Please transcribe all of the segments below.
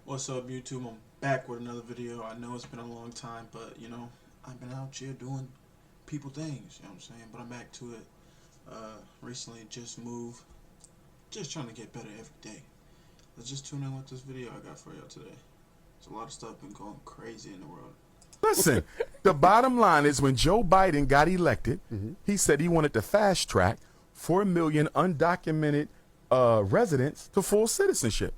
What's up, YouTube? I'm back with another video. I know it's been a long time, but I've been out here doing people things, you know what I'm saying? But I'm back to it. Recently just moved, just trying to get better every day. Let's just tune in with this video I got for y'all today. There's a lot of stuff been going crazy in the world. Listen, the bottom line is when Joe Biden got elected, he said he wanted to fast track 4 million undocumented residents to full citizenship.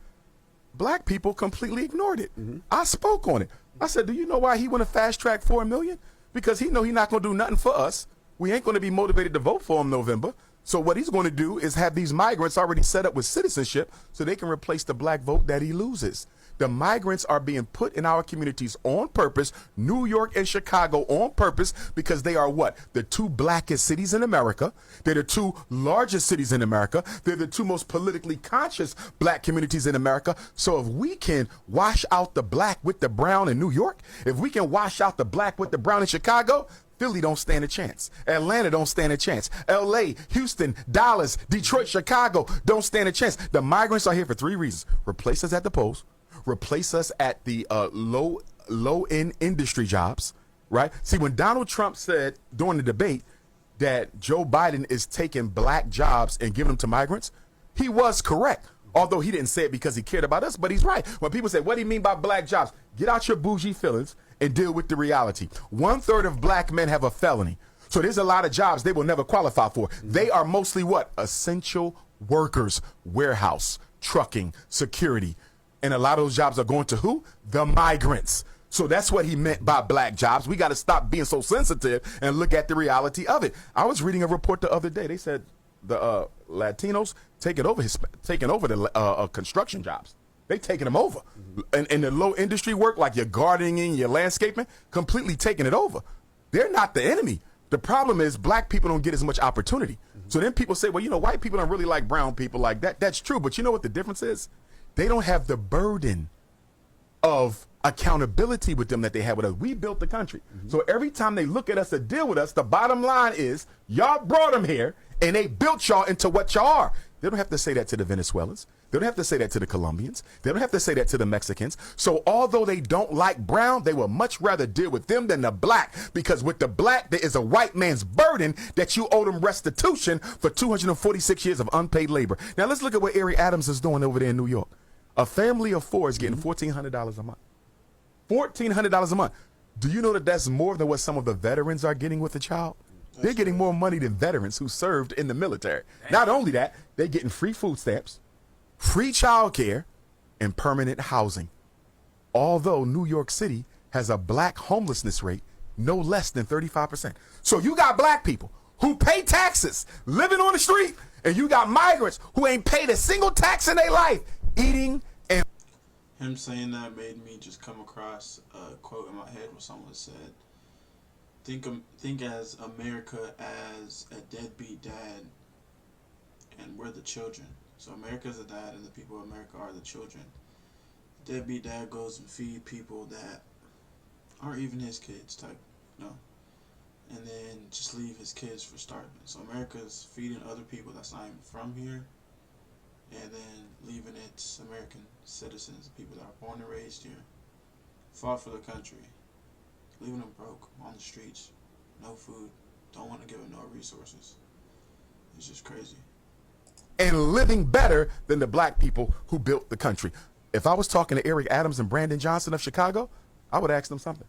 Black people completely ignored it. I spoke on it. I said, do you know why he want to fast track 4 million? Because he know he's not going to do nothing for us. We ain't going to be motivated to vote for him November. So what he's going to do is have these migrants already set up with citizenship so they can replace the black vote that he loses. The migrants are being put in our communities on purpose, New York and Chicago on purpose, because they are what? The two blackest cities in America. They're the two largest cities in America. They're the two most politically conscious black communities in America. So if we can wash out the black with the brown in New York, if we can wash out the black with the brown in Chicago, Philly don't stand a chance. Atlanta don't stand a chance. LA, Houston, Dallas, Detroit, Chicago don't stand a chance. The migrants are here for 3 reasons. Replace us at the polls. Replace us at the low-end industry jobs, right? See, when Donald Trump said during the debate that Joe Biden is taking black jobs and giving them to migrants, he was correct. Although he didn't say it because he cared about us, but he's right. When people say, what do you mean by black jobs? Get out your bougie feelings and deal with the reality. 1/3 of black men have a felony. So there's a lot of jobs they will never qualify for. They are mostly what? Essential workers, warehouse, trucking, security. And a lot of those jobs are going to who? The migrants. So that's what he meant by black jobs. We got to stop being so sensitive and look at the reality of it. I was reading a report the other day. They said the Latinos taking over the construction jobs. They taking them over. And the low industry work, like your gardening, your landscaping, completely taking it over. They're not the enemy. The problem is black people don't get as much opportunity. So then people say, well, white people don't really like brown people like that. That's true. But you know what the difference is? They don't have the burden of accountability with them that they have with us. We built the country. So every time they look at us to deal with us, the bottom line is y'all brought them here and they built y'all into what y'all are. They don't have to say that to the Venezuelans. They don't have to say that to the Colombians. They don't have to say that to the Mexicans. So although they don't like brown, they will much rather deal with them than the black, because with the black, there is a white man's burden that you owe them restitution for 246 years of unpaid labor. Now let's look at what Eric Adams is doing over there in New York. A family of 4 is getting $1,400 a month. $1,400 a month. Do you know that that's more than what some of the veterans are getting with a child? They're getting more money than veterans who served in the military. Not only that, they're getting free food stamps, free child care, and permanent housing. Although New York City has a black homelessness rate no less than 35%. So you got black people who pay taxes living on the street, and you got migrants who ain't paid a single tax in their life eating. And Him saying that made me just come across a quote in my head where someone said, think as America as a deadbeat dad, and we're the children. So America's the dad and the people of America are the children. The deadbeat dad goes and feed people that aren't even his kids type, and then just leave his kids for starving. So America's feeding other people that's not even from here, and then leaving its American citizens, people that are born and raised here, fought for the country, leaving them broke on the streets, no food, don't want to give them no resources. It's just crazy. And living better than the black people who built the country. If I was talking to Eric Adams and Brandon Johnson of Chicago, I would ask them something.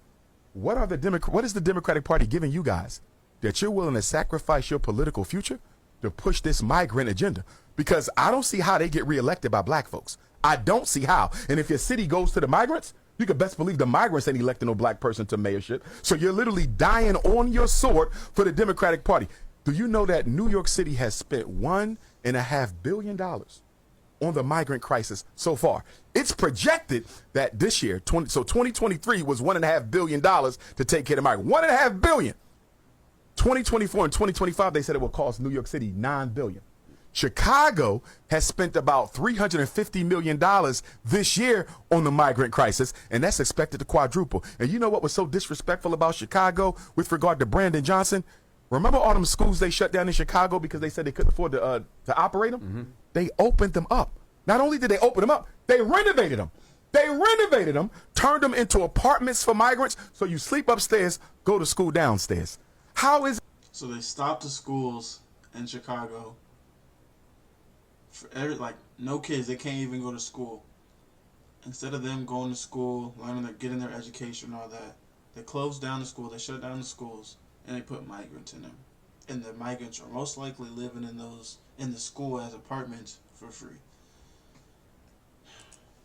What is the Democratic Party giving you guys that you're willing to sacrifice your political future to push this migrant agenda? Because I don't see how they get reelected by black folks. I don't see how. And if your city goes to the migrants, you can best believe the migrants ain't electing no black person to mayorship. So you're literally dying on your sword for the Democratic Party. Do you know that New York City has spent $1.5 billion on the migrant crisis so far? It's projected that this year, 2023 was $1.5 billion to take care of the migrants. $1.5 billion. 2024 and 2025, they said it will cost New York City $9 billion. Chicago has spent about $350 million this year on the migrant crisis, and that's expected to quadruple. And you know what was so disrespectful about Chicago with regard to Brandon Johnson? Remember all them schools they shut down in Chicago because they said they couldn't afford to operate them? They opened them up. Not only did they open them up, they renovated them. They renovated them, turned them into apartments for migrants, so you sleep upstairs, go to school downstairs. How is So they stopped the schools in Chicago. Like no kids, they can't even go to school. Instead of them going to school, getting their education and all that, they closed down the school, they shut down the schools, and they put migrants in them. And the migrants are most likely living in the school as apartments for free.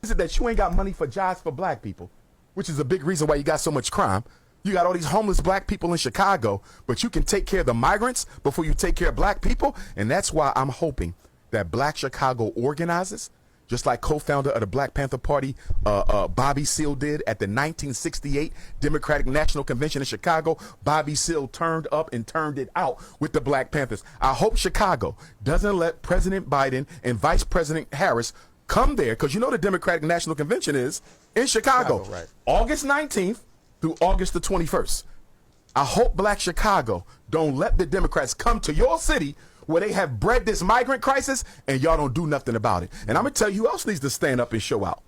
it that you ain't got money for jobs for black people, which is a big reason why you got so much crime? You got all these homeless black people in Chicago, but you can take care of the migrants before you take care of black people, and that's why I'm hoping that Black Chicago organizes, just like co-founder of the Black Panther Party, Bobby Seale did at the 1968 Democratic National Convention in Chicago. Bobby Seale turned up and turned it out with the Black Panthers. I hope Chicago doesn't let President Biden and Vice President Harris come there, because you know the Democratic National Convention is in Chicago, right. August 19th through August the 21st. I hope Black Chicago don't let the Democrats come to your city where they have bred this migrant crisis and y'all don't do nothing about it. And I'm going to tell you who else needs to stand up and show out.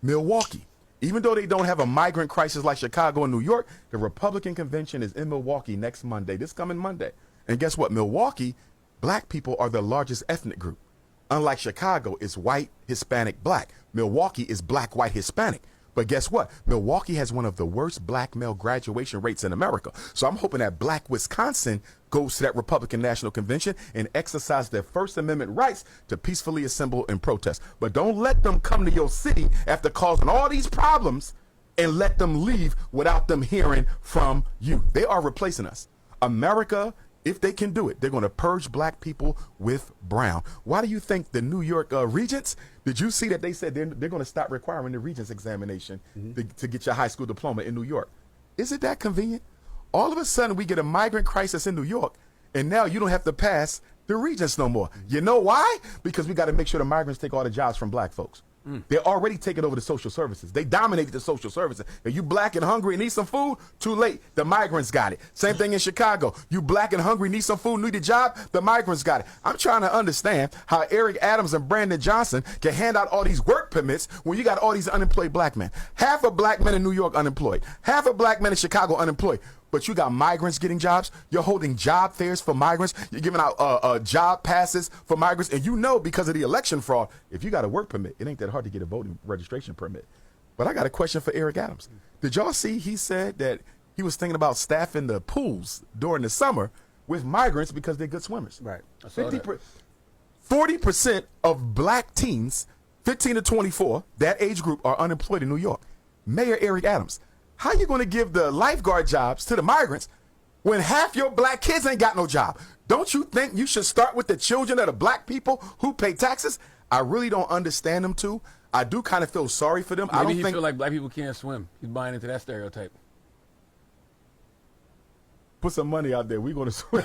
Milwaukee. Even though they don't have a migrant crisis like Chicago and New York, the Republican convention is in Milwaukee next Monday, this coming Monday. And guess what? Milwaukee, black people are the largest ethnic group. Unlike Chicago, it's white, Hispanic, black. Milwaukee is black, white, Hispanic. But guess what? Milwaukee has one of the worst black male graduation rates in America. So I'm hoping that black Wisconsin goes to that Republican National Convention and exercise their First Amendment rights to peacefully assemble and protest. But don't let them come to your city after causing all these problems and let them leave without them hearing from you. They are replacing us. America, if they can do it, they're going to purge black people with brown. Why do you think the New York regents, did you see that they said they're going to stop requiring the regents examination to get your high school diploma in New York? Is it that convenient? All of a sudden, we get a migrant crisis in New York, and now you don't have to pass the regents no more. You know why? Because we got to make sure the migrants take all the jobs from black folks. They're already taking over the social services. They dominated the social services. If you black and hungry and need some food, too late. The migrants got it. Same thing in Chicago. You black and hungry, need some food, need a job, the migrants got it. I'm trying to understand how Eric Adams and Brandon Johnson can hand out all these work permits when you got all these unemployed black men. Half of black men in New York unemployed. Half of black men in Chicago unemployed. But you got migrants getting jobs. You're holding job fairs for migrants. You're giving out job passes for migrants. And you know, because of the election fraud, if you got a work permit, it ain't that hard to get a voting registration permit. But I got a question for Eric Adams. Did y'all see he said that he was thinking about staffing the pools during the summer with migrants because they're good swimmers? Right. I saw that. 40% of black teens, 15 to 24, that age group, are unemployed in New York. Mayor Eric Adams, how you going to give the lifeguard jobs to the migrants when half your black kids ain't got no job? Don't you think you should start with the children of the black people who pay taxes? I really don't understand them too. I do kind of feel sorry for them. Maybe I don't he think feel like black people can't swim. He's buying into that stereotype. put some money out there. We're going to swim.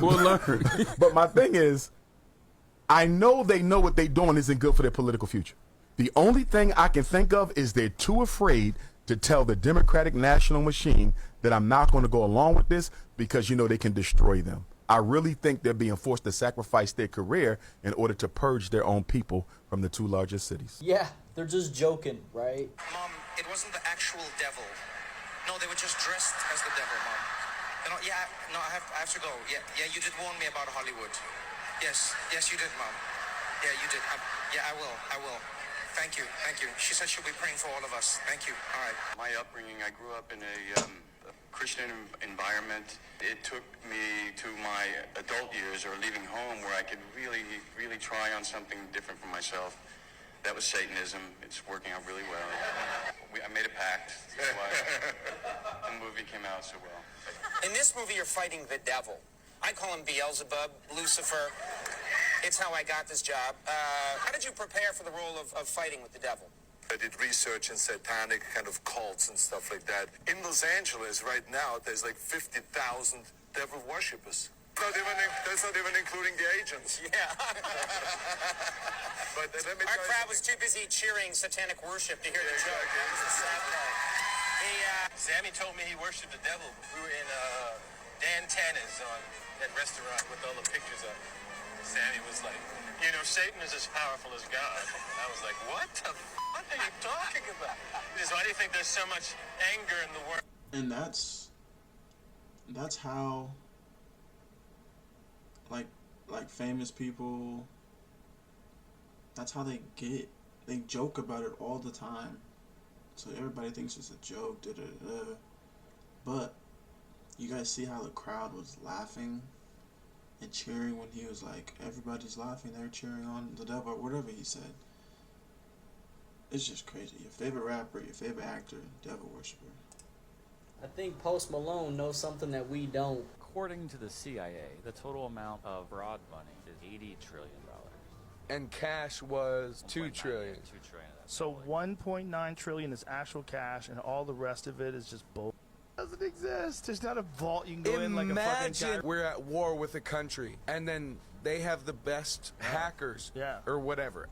We'll learn. But my thing is, I know they know what they're doing isn't good for their political future. The only thing I can think of is they're too afraid to tell the Democratic National Machine that I'm not going to go along with this because, you know, they can destroy them. I really think they're being forced to sacrifice their career in order to purge their own people from the two largest cities. Yeah, they're just joking, right? Mom, it wasn't the actual devil. No, they were just dressed as the devil, Mom. You know, yeah, no, I have to go. Yeah, you did warn me about Hollywood. Yes, you did, Mom. Yeah, you did. I will. Thank you. She said she'll be praying for all of us. Thank you. All right. My upbringing, I grew up in a Christian environment. It took me to my adult years or leaving home where I could really try on something different for myself. That was Satanism. It's working out really well. I made a pact. That's why the movie came out so well. In this movie, you're fighting the devil. I call him Beelzebub, Lucifer. It's how I got this job. How did you prepare for the role of fighting with the devil? I did research in satanic kind of cults and stuff like that. In Los Angeles right now, there's like 50,000 devil worshippers. That's not even including the agents. Yeah. But let me Our tell crowd you was too busy cheering satanic worship to hear the joke. exactly. That was the sad part. Sammy told me he worshipped the devil. We were in Dan Tana's on that restaurant with all the pictures up. Sammy was like, you know, Satan is as powerful as God. And I was like, what the f*** are you talking about. Because why do you think there's so much anger in the world? And that's how like famous people, that's how they joke about it all the time. So everybody thinks it's a joke, but you guys see how the crowd was laughing and cheering when he was like, everybody's laughing, they're cheering on the devil or whatever he said. It's just crazy. Your favorite rapper, your favorite actor, devil worshiper. I think Post Malone knows something that we don't. According to the CIA, the total amount of fraud money is $80 trillion. And cash was $2 trillion. 2 trillion. So 1.9 trillion is actual cash, and all the rest of it is just bull. Doesn't exist. There's not a vault you can go in like a fucking guy. Imagine we're at war with a country, and then they have the best hackers, or whatever.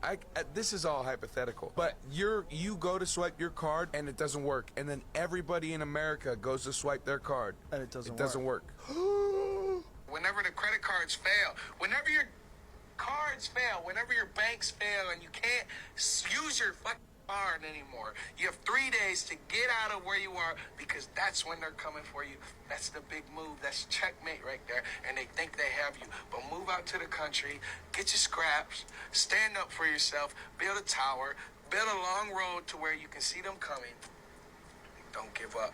This is all hypothetical, but you go to swipe your card and it doesn't work, and then everybody in America goes to swipe their card and it doesn't work. Whenever the credit cards fail, whenever your cards fail, whenever your banks fail, and you can't use your fucking card anymore, you have 3 days to get out of where you are, because that's when they're coming for you. That's the big move. That's checkmate right there. And they think they have you. But move out to the country, get your scraps, stand up for yourself, build a tower, build a long road to where you can see them coming. Don't give up.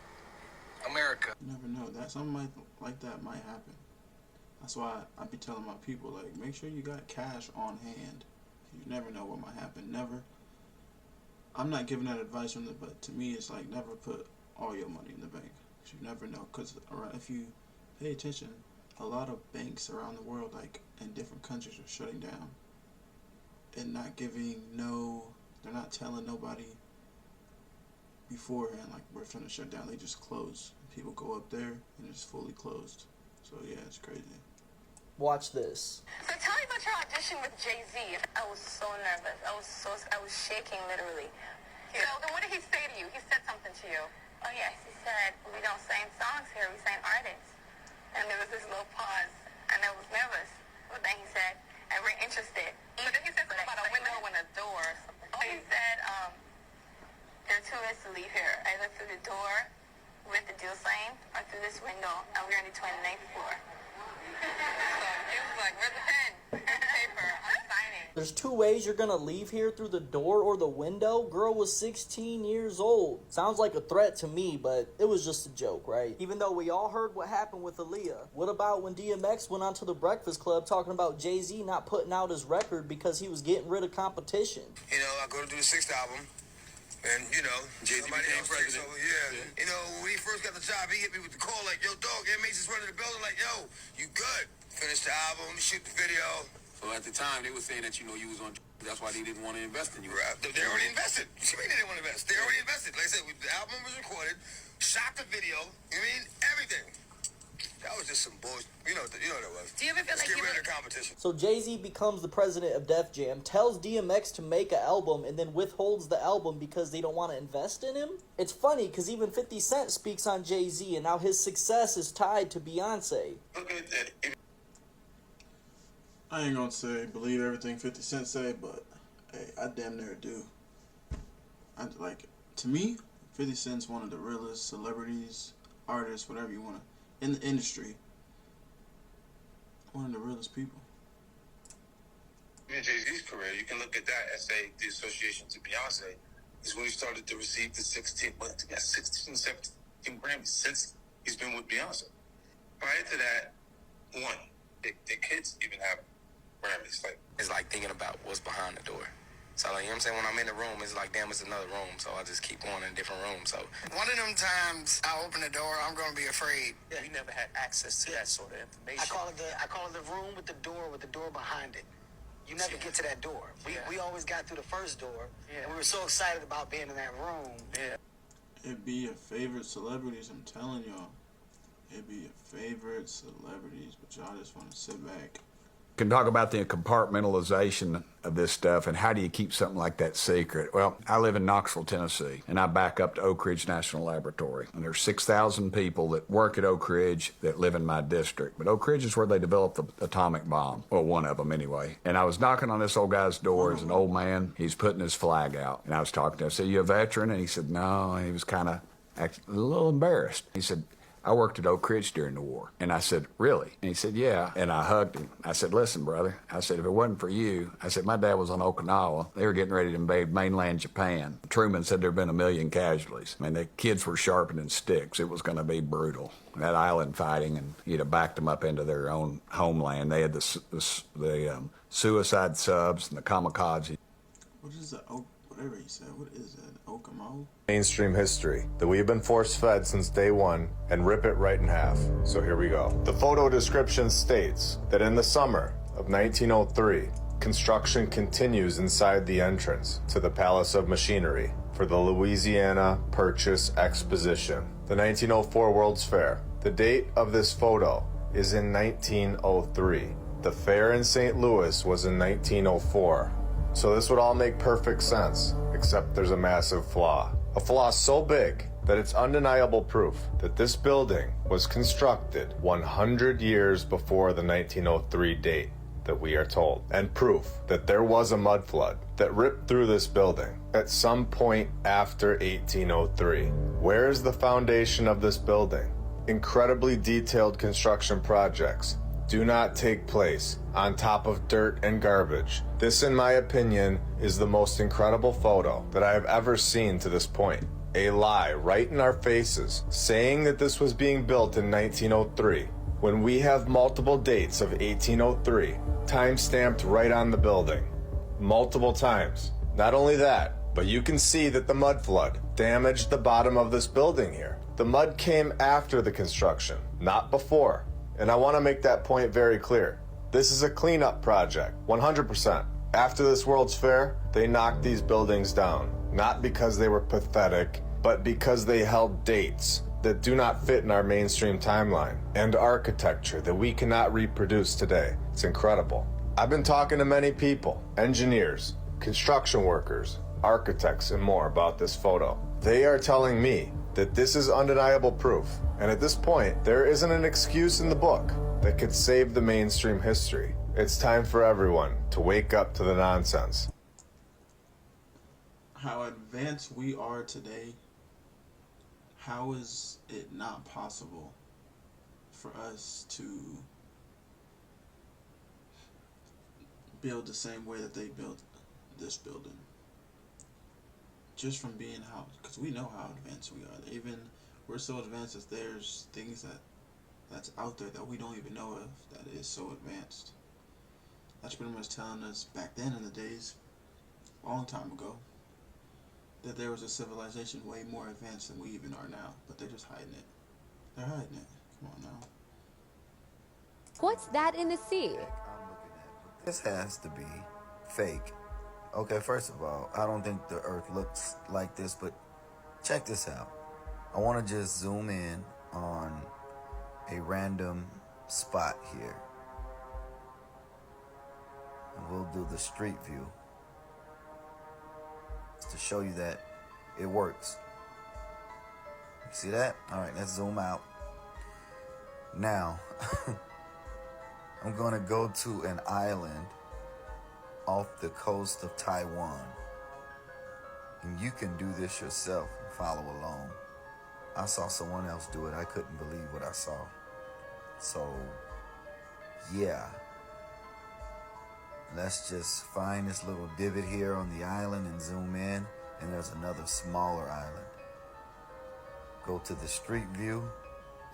America. You never know. That something like that might happen. That's why I be telling my people, like, make sure you got cash on hand. You never know what might happen. Never. I'm not giving that advice from but to me, it's like never put all your money in the bank. You never know, because if you pay attention, a lot of banks around the world, like in different countries, are shutting down and not giving they're not telling nobody beforehand, like, we're finna shut down. They just close. People go up there and it's fully closed. So yeah, it's crazy. Watch this. So tell me about your audition with Jay-Z. I was so nervous. I was shaking literally. You know, then what did he say to you? He said something to you. Oh yes, he said, we don't sing songs here, we sing artists. And there was this little pause, and I was nervous. But then he said, and we're interested. But then he said something about a window and a door or something. Oh, he said, there are two ways to leave here. Either through the door with the deal sign, or through this window, and we're on the 29th floor. So he was like, where's the pen? Where's the paper? I'm signing. There's two ways you're gonna leave here, through the door or the window. Girl was 16 years old. Sounds like a threat to me, but it was just a joke, right? Even though we all heard what happened with Aaliyah. What about when DMX went onto the Breakfast Club talking about Jay-Z not putting out his record because he was getting rid of competition? You know, I go to do the 6th album, and, you know, Jay-Z became president. You know, when he first got the job, he hit me with the call like, yo, dog, inmates is running the building like, yo, you good? Finish the album, shoot the video. So at the time, they were saying that, you know, you was on. That's why they didn't want to invest in you. Right. They already invested. What you mean they didn't want to invest? They already invested. Like I said, the album was recorded, shot the video, you mean, everything. That was just some bullshit. You know what that was. Do you ever feel Let's like get rid of competition. So Jay-Z becomes the president of Def Jam, tells DMX to make an album, and then withholds the album because they don't want to invest in him? It's funny, because even 50 Cent speaks on Jay-Z, and now his success is tied to Beyonce. Look at that. I ain't gonna say believe everything 50 Cent say, but hey, I damn near do. To me, 50 Cent's one of the realest celebrities, artists, whatever you want to, in the industry. One of the realest people. In Jay-Z's career, you can look at that as the association to Beyonce is when he started to receive the 16, 17 Grammys since he's been with Beyonce. Prior to that, the kids even have Grammys. It's like thinking about what's behind the door. So, like, you know what I'm saying? When I'm in the room, it's like, damn, it's another room. So I just keep going in different rooms. So one of them times I open the door, I'm going to be afraid. We never had access to that sort of information. I call it the room with the door behind it. You never get to that door. We always got through the first door, and we were so excited about being in that room. Yeah. It'd be your favorite celebrities, I'm telling y'all. It'd be your favorite celebrities, but y'all just want to sit back can talk about the compartmentalization of this stuff and how do you keep something like that secret. Well, I live in Knoxville, Tennessee, and I back up to Oak Ridge National Laboratory. And there's 6,000 people that work at Oak Ridge that live in my district. But Oak Ridge is where they developed the atomic bomb. Well, one of them anyway. And I was knocking on this old guy's door as an old man. He's putting his flag out. And I was talking to him. I said, "You a veteran?" And he said, "No." And he was kind of a little embarrassed. He said, "I worked at Oak Ridge during the war." And I said, "Really?" And he said, "Yeah." And I hugged him. I said, "Listen, brother," I said, "if it wasn't for you," I said, "my dad was on Okinawa. They were getting ready to invade mainland Japan. Truman said there'd been 1 million casualties. I mean, the kids were sharpening sticks. It was going to be brutal. That island fighting, and he'd have backed them up into their own homeland. They had the suicide subs and the kamikaze." What is the Oak? Whatever he said. What is that? Okamo? Mainstream history that we have been force-fed since day one and rip it right in half. So here we go. The photo description states that in the summer of 1903, construction continues inside the entrance to the Palace of Machinery for the Louisiana Purchase Exposition, the 1904 World's Fair. The date of this photo is in 1903. The fair in St. Louis was in 1904. So this would all make perfect sense, except there's a massive flaw. A flaw so big that it's undeniable proof that this building was constructed 100 years before the 1903 date that we are told, and proof that there was a mud flood that ripped through this building at some point after 1803. Where is the foundation of this building? Incredibly detailed construction projects do not take place on top of dirt and garbage. This, in my opinion, is the most incredible photo that I have ever seen to this point. A lie right in our faces, saying that this was being built in 1903, when we have multiple dates of 1803, time-stamped right on the building. Multiple times. Not only that, but you can see that the mud flood damaged the bottom of this building here. The mud came after the construction, not before. And I want to make that point very clear. This is a cleanup project, 100%. After this World's Fair, they knocked these buildings down. Not because they were pathetic, but because they held dates that do not fit in our mainstream timeline and architecture that we cannot reproduce today. It's incredible. I've been talking to many people, engineers, construction workers, architects, and more about this photo. They are telling me that this is undeniable proof. And at this point, there isn't an excuse in the book that could save the mainstream history. It's time for everyone to wake up to the nonsense. How advanced we are today, how is it not possible for us to build the same way that they built this building? Just from being how, because we know how advanced we are. Even we're so advanced that there's things that's out there that we don't even know of that is so advanced. That's pretty much telling us back then in the days, a long time ago, that there was a civilization way more advanced than we even are now. But they're just hiding it. They're hiding it. Come on now. What's that in the sea? This has to be fake. Okay, first of all, I don't think the Earth looks like this, but check this out. I want to just zoom in on a random spot here. And we'll do the street view to show you that it works. You see that? All right, let's zoom out. Now, I'm going to go to an island off the coast of Taiwan. And you can do this yourself and follow along. I saw someone else do it. I couldn't believe what I saw. So, yeah. Let's just find this little divot here on the island and zoom in. And there's another smaller island. Go to the street view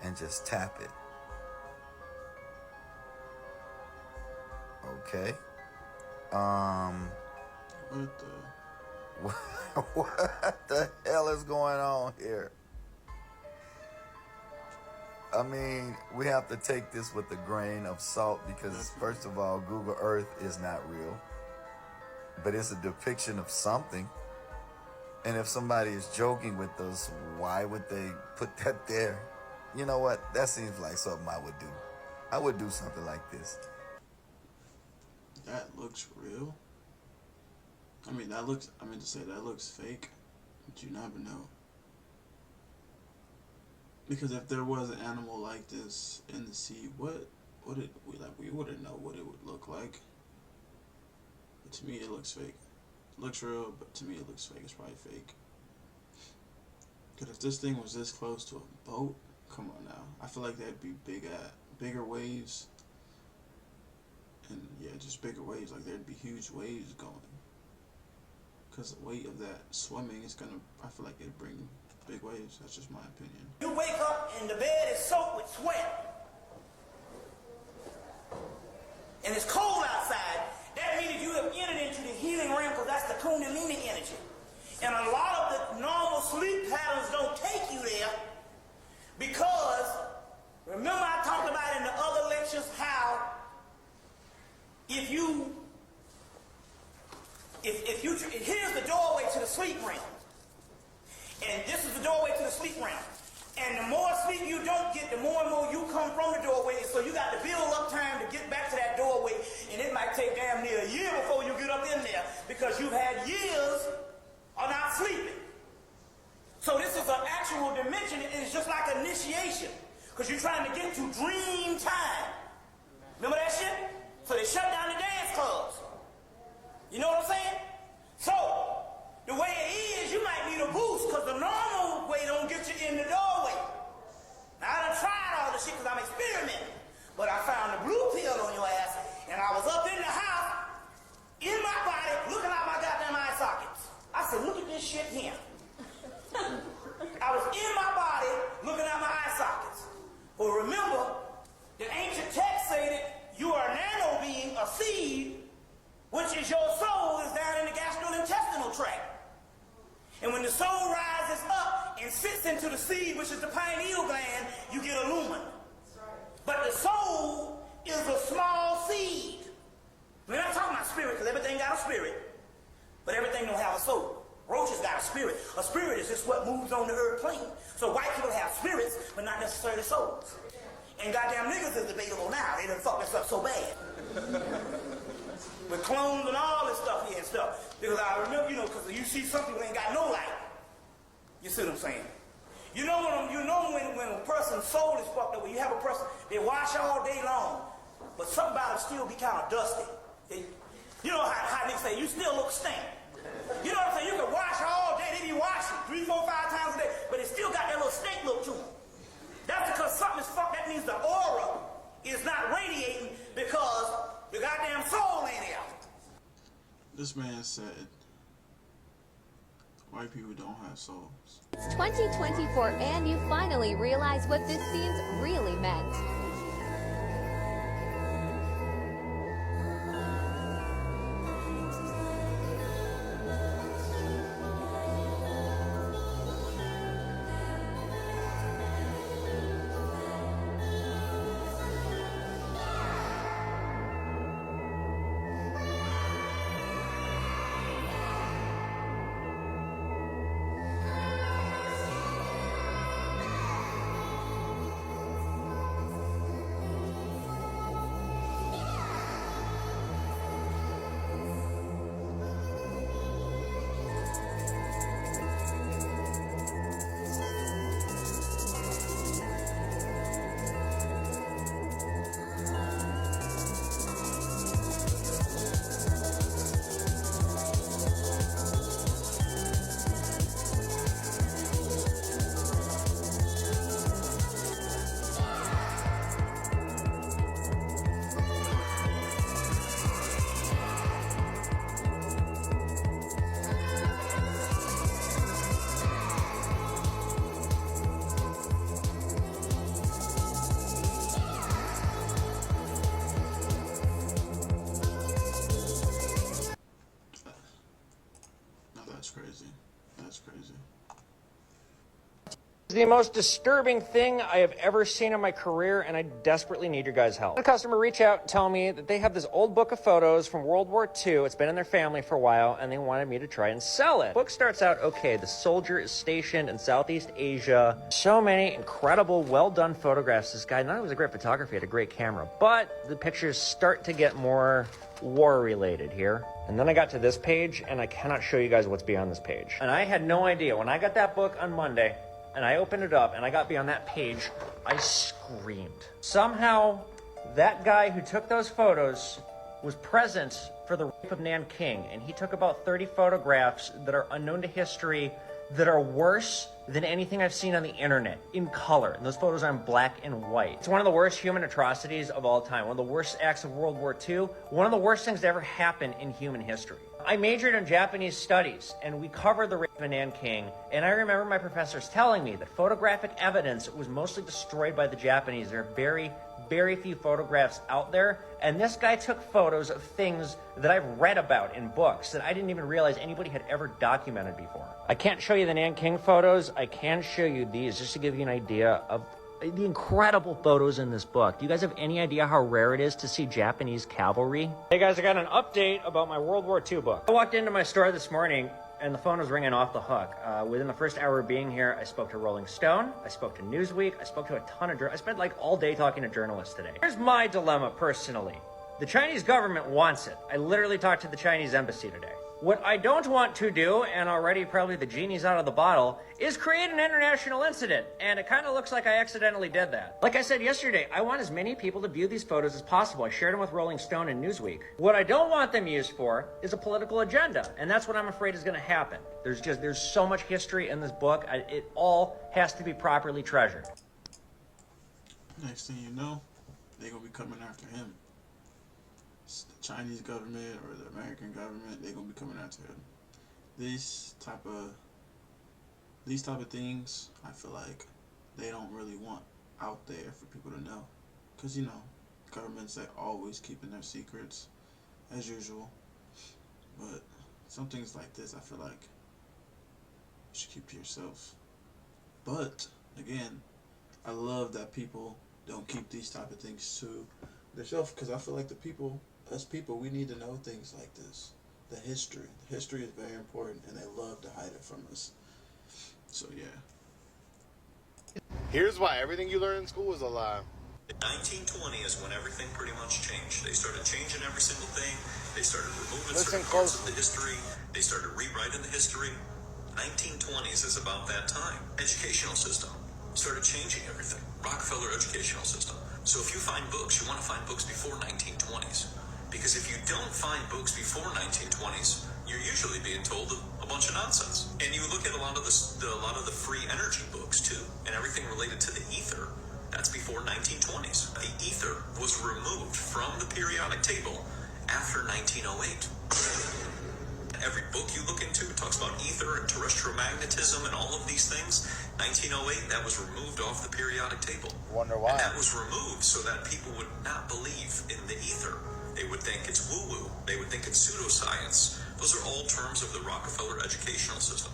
and just tap it. Okay. What the hell is going on here? I mean, we have to take this with a grain of salt because, first of all, Google Earth is not real. But it's a depiction of something. And if somebody is joking with us, why would they put that there? You know what? That seems like something I would do. I would do something like this. that looks real. I mean, that looks, I meant to say that looks fake, but you never know. Because if there was an animal like this in the sea, we wouldn't know what it would look like. But to me, it looks fake. It looks real, but to me, it looks fake. It's probably fake. Because if this thing was this close to a boat, come on now. I feel like that'd be bigger waves. And yeah, just bigger waves. Like there'd be huge waves going. Because the weight of that swimming is gonna, I feel like it'd bring big waves. That's just my opinion. You wake up and the bed is soaked with sweat. And it's cold outside. That means you have entered into the healing realm because that's the Kundalini energy. And a lot of the normal sleep patterns don't take you there because, remember I talked about in the other lectures how here's the doorway to the sleep realm. And this is the doorway to the sleep realm. And the more sleep you don't get, the more and more you come from the doorway. So you got to build up time to get back to that doorway. And it might take damn near a year before you get up in there because you've had years of not sleeping. So this is an actual dimension. It's just like initiation because you're trying to get to dream time. Remember that shit? So they shut down the dance clubs. You know what I'm saying? So the way it is, you might need a boost because the normal way don't get you in the doorway. Now, I done tried all this shit because I'm experimenting. But I found the blue pill on your ass, and I was up in the house, in my body, looking out my goddamn eye sockets. I said, look at this shit here. I was in my body, looking at my eye sockets. Well, remember, the ancient texts say that you are a nano being, a seed, which is your soul is down in the gastrointestinal tract. And when the soul rises up and sits into the seed, which is the pineal gland, you get a lumen. But the soul is a small seed. We're not talking about spirit, because everything got a spirit. But everything don't have a soul. Roaches got a spirit. A spirit is just what moves on the earth plane. So white people have spirits, but not necessarily souls. And goddamn niggas is debatable now. They done fucked us up so bad. With clones and all this stuff here and stuff. Because I remember, because you see some people ain't got no light. You see what I'm saying? You know when a person's soul is fucked up, when you have a person, they wash all day long, but something about them still be kind of dusty. You know how niggas say, you still look stank. You know what I'm saying? You can wash all day, they be washing 3, 4, 5 times a day, but it still got that little stink look to them. That's because something is fucked. That means the aura is not radiating because the goddamn soul ain't there. This man said, white people don't have souls. It's 2024 and you finally realize what this scene's really meant. No, that's crazy. That's crazy. It's the most disturbing thing I have ever seen in my career, and I desperately need your guys' help. A customer reached out and tell me that they have this old book of photos from World War II. It's been in their family for a while, and they wanted me to try and sell it. The book starts out, okay, the soldier is stationed in Southeast Asia. So many incredible, well-done photographs. This guy not only was a great photographer, he had a great camera, but the pictures start to get more war-related here. And then I got to this page, and I cannot show you guys what's beyond this page. And I had no idea. When I got that book on Monday, and I opened it up and I got beyond that page, I screamed. Somehow, that guy who took those photos was present for the rape of Nanking, and he took about 30 photographs that are unknown to history that are worse than anything I've seen on the internet in color. And those photos are in black and white. It's one of the worst human atrocities of all time, one of the worst acts of World War II, one of the worst things to ever happen in human history. I majored in Japanese studies, and we covered the rape of Nanking, and I remember my professors telling me that photographic evidence was mostly destroyed by the Japanese. There are very, very few photographs out there, and this guy took photos of things that I've read about in books that I didn't even realize anybody had ever documented before. I can't show you the Nanking photos. I can show you these just to give you an idea of the incredible photos in this book. Do you guys have any idea how rare it is to see Japanese cavalry? Hey guys, I got an update about my World War II book. I walked into my store this morning and the phone was ringing off the hook. Within the first hour of being here, I spoke to Rolling Stone, I spoke to Newsweek, I spoke to a ton of I spent like all day talking to journalists today. Here's my dilemma personally. The Chinese government wants it. I literally talked to the Chinese embassy today. What I don't want to do, and already probably the genie's out of the bottle, is create an international incident. And it kind of looks like I accidentally did that. Like I said yesterday, I want as many people to view these photos as possible. I shared them with Rolling Stone and Newsweek. What I don't want them used for is a political agenda. And that's what I'm afraid is going to happen. There's so much history in this book. It all has to be properly treasured. Next thing you know, they're going to be coming after him. The Chinese government or the American government, they're gonna be coming after him. These type of things, I feel like they don't really want out there for people to know, because governments, they're always keeping their secrets as usual. But some things like this, I feel like you should keep to yourself. But again, I love that people don't keep these type of things to themselves, because I feel like us people, we need to know things like this. The history is very important, and they love to hide it from us. So yeah. Here's why everything you learn in school is a lie. 1920 is when everything pretty much changed. They started changing every single thing. They started removing Listen certain parts of the history. They started rewriting the history. 1920s is about that time. Educational system started changing everything. Rockefeller educational system. So if you find books, you want to find books before 1920s. Because if you don't find books before 1920s, you're usually being told a bunch of nonsense. And you look at a lot of the free energy books too, and everything related to the ether. That's before 1920s. The ether was removed from the periodic table after 1908. Every book you look into talks about ether and terrestrial magnetism and all of these things. 1908, that was removed off the periodic table. Wonder why. And that was removed so that people would not believe in the ether. They would think it's woo-woo. They would think it's pseudoscience. Those are all terms of the Rockefeller educational system.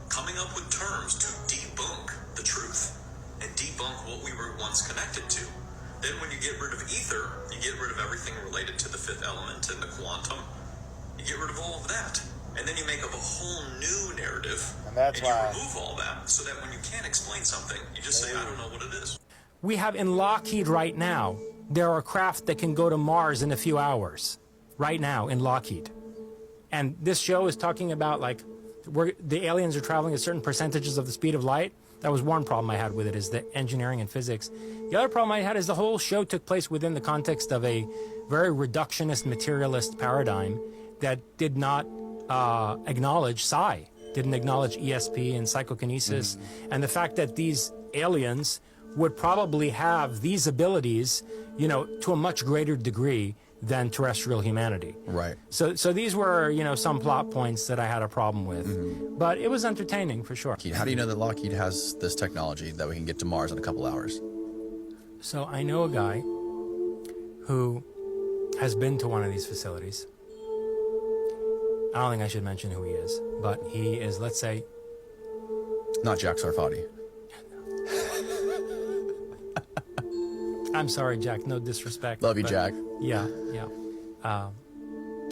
Coming up with terms to debunk the truth and debunk what we were once connected to. Then when you get rid of ether, you get rid of everything related to the fifth element and the quantum. You get rid of all of that. And then you make up a whole new narrative. And that's you why. remove all that so that when you can't explain something, you just say, I don't know what it is. We have in Lockheed right now, there are craft that can go to Mars in a few hours. Right now in Lockheed. And this show is talking about the aliens are traveling at certain percentages of the speed of light. That was one problem I had with it, is the engineering and physics. The other problem I had is the whole show took place within the context of a very reductionist, materialist paradigm that did not acknowledge psi, didn't acknowledge ESP and psychokinesis, and the fact that these aliens would probably have these abilities, to a much greater degree than terrestrial humanity. Right. So these were, some plot points that I had a problem with, but it was entertaining for sure. How do you know that Lockheed has this technology that we can get to Mars in a couple hours? So I know a guy who has been to one of these facilities. I don't think I should mention who he is, but he is, let's say... Not Jack Sarfati. I'm sorry, Jack. No disrespect. Love you, but Jack. Yeah, yeah.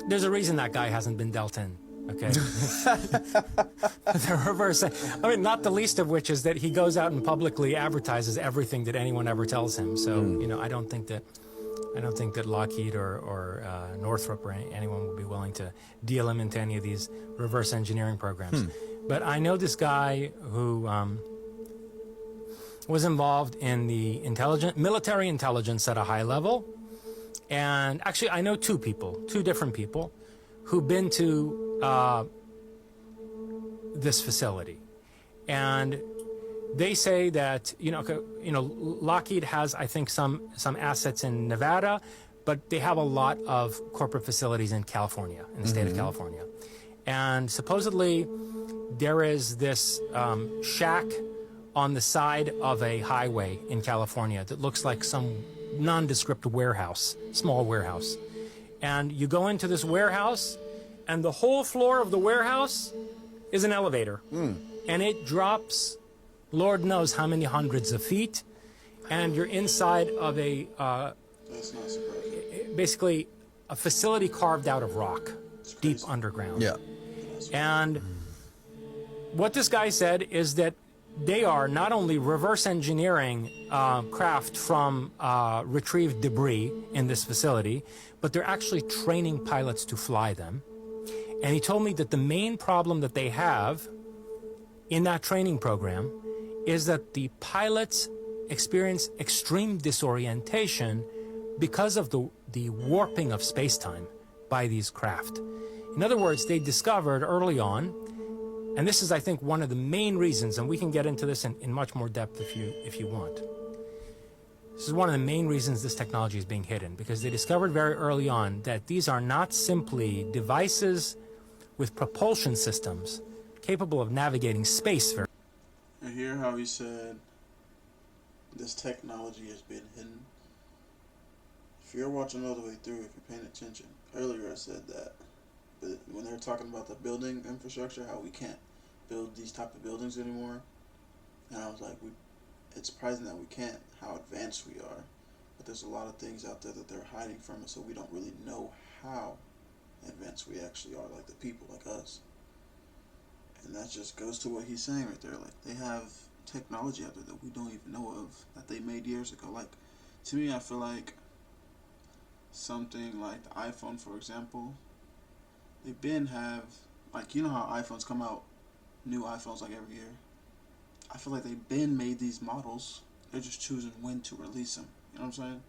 There's a reason that guy hasn't been dealt in. Okay. The reverse. I mean, not the least of which is that he goes out and publicly advertises everything that anyone ever tells him. So you know, I don't think that Lockheed or Northrop or anyone would be willing to deal him into any of these reverse engineering programs. But I know this guy who was involved in the military intelligence at a high level. And actually, I know two different people, who've been to this facility. And they say that, Lockheed has, I think, some assets in Nevada, but they have a lot of corporate facilities in California, in the state of California. And supposedly, there is this shack on the side of a highway in California that looks like some nondescript warehouse, small warehouse. And you go into this warehouse, and the whole floor of the warehouse is an elevator. And it drops Lord knows how many hundreds of feet, and you're inside of a That's not surprising. basically a facility carved out of rock, deep underground. Yeah. And what this guy said is that they are not only reverse engineering craft from retrieved debris in this facility, but they're actually training pilots to fly them. And he told me that the main problem that they have in that training program is that the pilots experience extreme disorientation because of the warping of space-time by these craft. In other words, they discovered early on, and this is, I think, one of the main reasons, and we can get into this in much more depth if you want. This is one of the main reasons this technology is being hidden, because they discovered very early on that these are not simply devices with propulsion systems capable of navigating space. I hear how he said this technology has been hidden. If you're watching all the way through, if you're paying attention, earlier I said that. But when they were talking about the building infrastructure, how we can't build these type of buildings anymore, and I was like, it's surprising that we can't, how advanced we are. But there's a lot of things out there that they're hiding from us, so we don't really know how advanced we actually are, like the people, like us. And that just goes to what he's saying right there. Like, they have technology out there that we don't even know of, that they made years ago. Like, to me, I feel like something like the iPhone, for example, they've been have, like, you know how iPhones come out, new iPhones like every year? I feel like they've been made these models. They're just choosing when to release them. You know what I'm saying?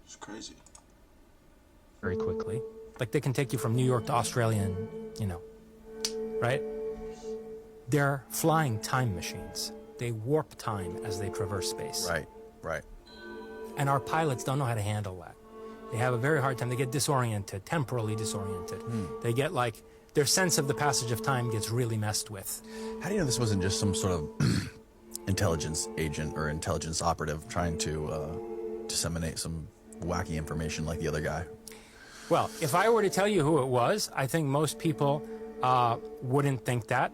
It's crazy. Very quickly. Like, they can take you from New York to Australia in, right? They're flying time machines. They warp time as they traverse space. Right. And our pilots don't know how to handle that. They have a very hard time. They get disoriented, temporally disoriented. They get like, their sense of the passage of time gets really messed with. How do you know this wasn't just some sort of intelligence agent or intelligence operative trying to disseminate some wacky information like the other guy? Well, if I were to tell you who it was, I think most people wouldn't think that.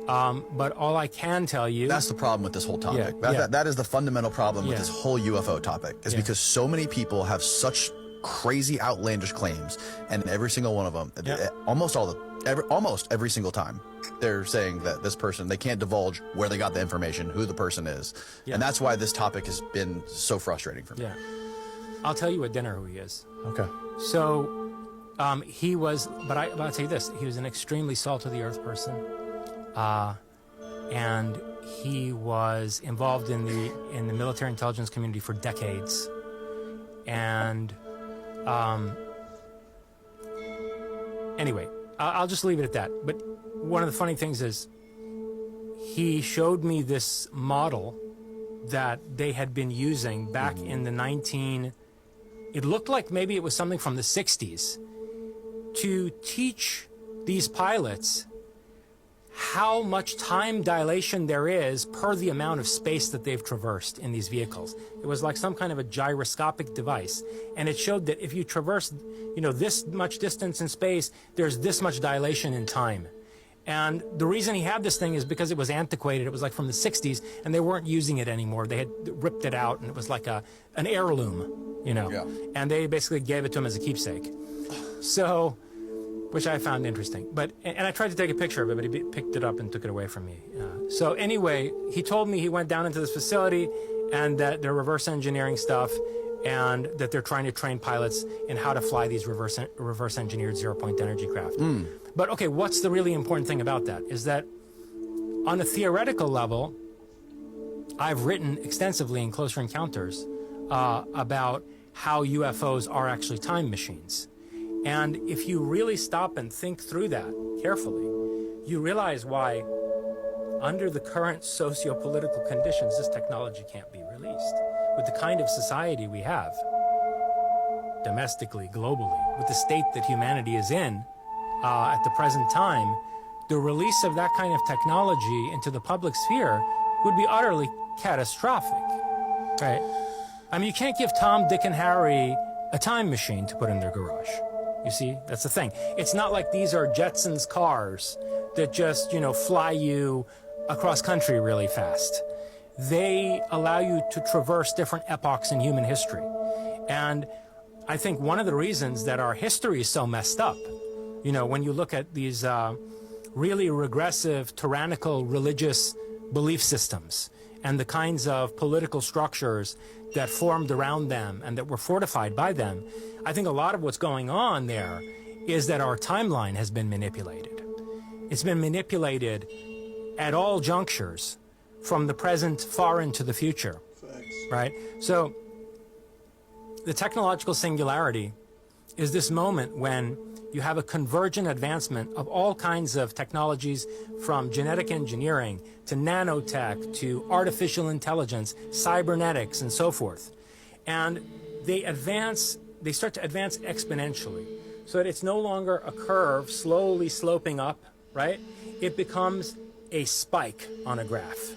But all I can tell you... That's the problem with this whole topic. That is the fundamental problem with this whole UFO topic, is because so many people have such crazy, outlandish claims, and every single one of them, almost every single time, they're saying that this person, they can't divulge where they got the information, who the person is. And that's why this topic has been so frustrating for me. I'll tell you at dinner who he is. Okay. So, he was, but I'll tell you this, he was an extremely salt-of-the-earth person. And he was involved in the military intelligence community for decades. And anyway, I'll just leave it at that. But one of the funny things is he showed me this model that they had been using back in the it looked like maybe it was something from the 60s, to teach these pilots how much time dilation there is per the amount of space that they've traversed in these vehicles. It was like some kind of a gyroscopic device, and it showed that if you traverse, this much distance in space, there's this much dilation in time. And the reason he had this thing is because it was antiquated. It was like from the 60s, and they weren't using it anymore. They had ripped it out, and it was like an heirloom, you know. Yeah. And they basically gave it to him as a keepsake. So, which I found interesting. And I tried to take a picture of it, but he picked it up and took it away from me. So anyway, he told me he went down into this facility and that they're reverse engineering stuff and that they're trying to train pilots in how to fly these reverse engineered zero-point energy craft. But okay, what's the really important thing about that is that on a theoretical level, I've written extensively in Closer Encounters about how UFOs are actually time machines. And if you really stop and think through that carefully, you realize why, under the current socio-political conditions, this technology can't be released. With the kind of society we have, domestically, globally, with the state that humanity is in at the present time, the release of that kind of technology into the public sphere would be utterly catastrophic, right? I mean, you can't give Tom, Dick, and Harry a time machine to put in their garage. You see, that's the thing. It's not like these are Jetsons cars that just, you know, fly you across country really fast. They allow you to traverse different epochs in human history. And I think one of the reasons that our history is so messed up, you know, when you look at these really regressive, tyrannical religious belief systems and the kinds of political structures that formed around them and that were fortified by them, I think a lot of what's going on there is that our timeline has been manipulated. It's been manipulated at all junctures, from the present far into the future, right? So the technological singularity is this moment when you have a convergent advancement of all kinds of technologies, from genetic engineering to nanotech to artificial intelligence, cybernetics, and so forth. And they start to advance exponentially, so that it's no longer a curve slowly sloping up, right? It becomes a spike on a graph.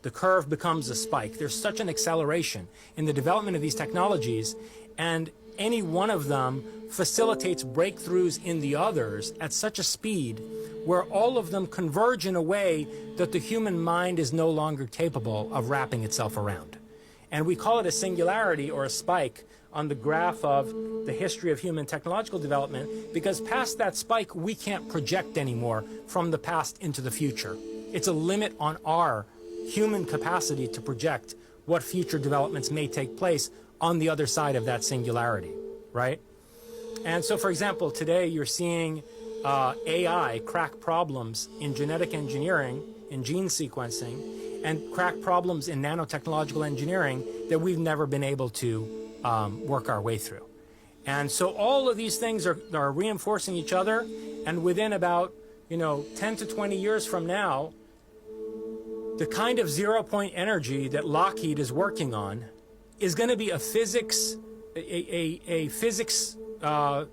The curve becomes a spike. There's such an acceleration in the development of these technologies, and any one of them facilitates breakthroughs in the others at such a speed where all of them converge in a way that the human mind is no longer capable of wrapping itself around. And we call it a singularity or a spike on the graph of the history of human technological development, because past that spike, we can't project anymore from the past into the future. It's a limit on our human capacity to project what future developments may take place on the other side of that singularity, right? And so, for example, today you're seeing AI crack problems in genetic engineering, in gene sequencing, and crack problems in nanotechnological engineering that we've never been able to work our way through. And so all of these things are reinforcing each other, and within about, 10 to 20 years from now, the kind of zero-point energy that Lockheed is working on is going to be a physics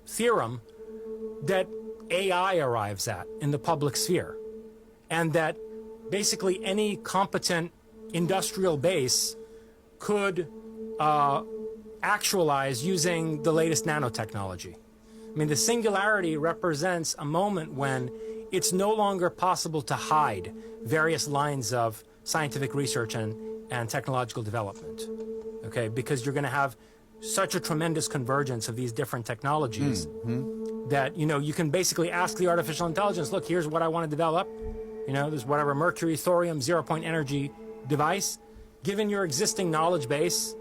theorem that AI arrives at in the public sphere, and that basically any competent industrial base could actualize using the latest nanotechnology. I mean, the singularity represents a moment when it's no longer possible to hide various lines of scientific research and technological development, okay? Because you're going to have such a tremendous convergence of these different technologies that, you can basically ask the artificial intelligence, look, here's what I want to develop. There's whatever mercury, thorium, zero-point energy device. Given your existing knowledge base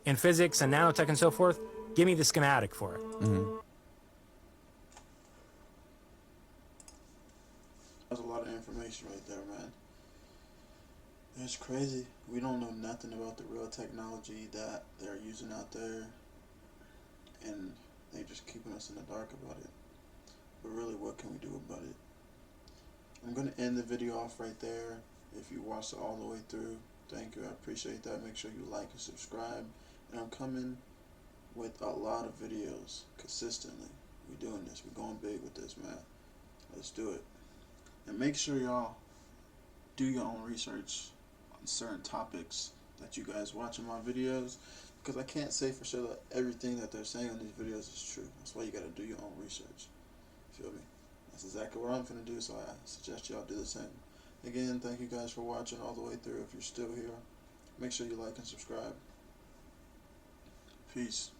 in physics and nanotech and so forth, give me the schematic for it. That's a lot of information right there, man. It's crazy. We don't know nothing about the real technology that they're using out there, and they're just keeping us in the dark about it. But really, what can we do about it? I'm going to end the video off right there. If you watched it all the way through, thank you. I appreciate that. Make sure you like and subscribe. And I'm coming with a lot of videos consistently. We're doing this. We're going big with this, man. Let's do it. And make sure y'all do your own research on certain topics that you guys watch in my videos, because I can't say for sure that everything that they're saying on these videos is true. That's why you got to do your own research. Feel me? That's That's exactly what I'm finna do, so I suggest y'all do the same. Again, thank you guys for watching all the way through. If you're still here, make sure you like and subscribe. Peace.